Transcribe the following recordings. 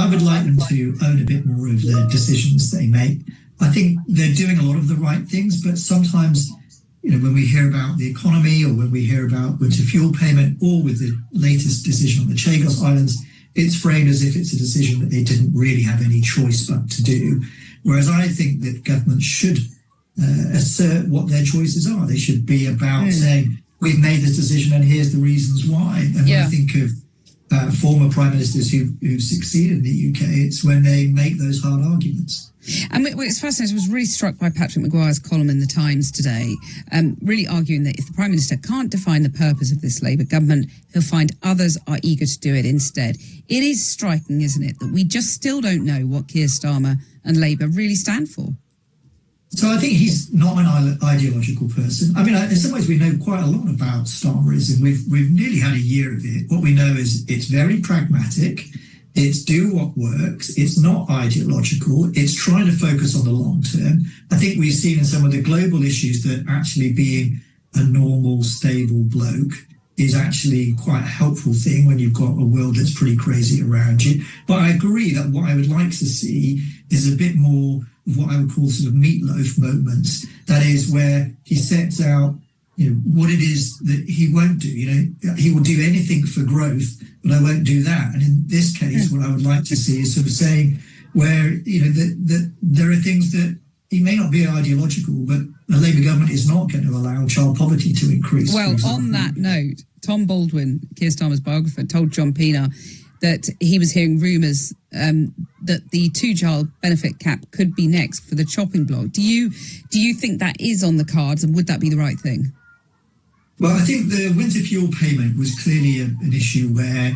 I would like them to own a bit more of the decisions they make. I think they're doing a lot of the right things, but sometimes, when we hear about the economy or when we hear about winter fuel payment or with the latest decision on the Chagos Islands, it's framed as if it's a decision that they didn't really have any choice but to do. Whereas I think that governments should assert what their choices are. They should be about saying, we've made this decision and here's the reasons why. And when I think of former prime ministers who've succeeded in the UK, it's when they make those hard arguments. And it's fascinating. I was really struck by Patrick Maguire's column in the Times today, really arguing that if the Prime Minister can't define the purpose of this Labour government, he'll find others are eager to do it instead. It is striking, isn't it, that we just still don't know what Keir Starmer and Labour really stand for. So I think he's not an ideological person. I mean, in some ways we know quite a lot about Starmerism. We've nearly had a year of it. What we know is it's very pragmatic. It's do what works. It's not ideological. It's trying to focus on the long term. I think we've seen in some of the global issues that actually being a normal, stable bloke is actually quite a helpful thing when you've got a world that's pretty crazy around you. But I agree that what I would like to see is a bit more of what I would call sort of meatloaf moments. That is where he sets out, what it is that he won't do. He will do anything for growth, but I won't do that. And in this case, what I would like to see is sort of saying where, that there are things that he may not be ideological, but the Labour government is not going to allow child poverty to increase. Well, on that note, Tom Baldwin, Keir Starmer's biographer, told John Pienaar that he was hearing rumours that the two-child benefit cap could be next for the chopping block. Do you think that is on the cards, and would that be the right thing? Well, I think the winter fuel payment was clearly an issue where,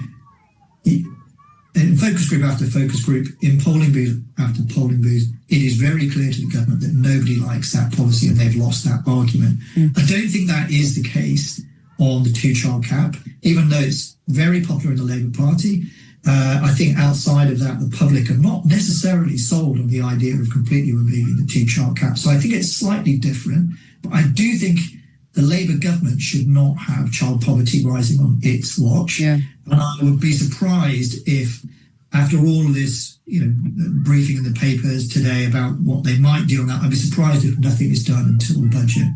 in focus group after focus group, in polling booth after polling booth, it is very clear to the government that nobody likes that policy and they've lost that argument. I don't think that is the case on the two-child cap, even though it's very popular in the Labour Party. I think outside of that, the public are not necessarily sold on the idea of completely removing the two-child cap. So I think it's slightly different. But I do think the Labour government should not have child poverty rising on its watch. Yeah. And I would be surprised if, after all of this, briefing in the papers today about what they might do on that, I'd be surprised if nothing is done until the budget.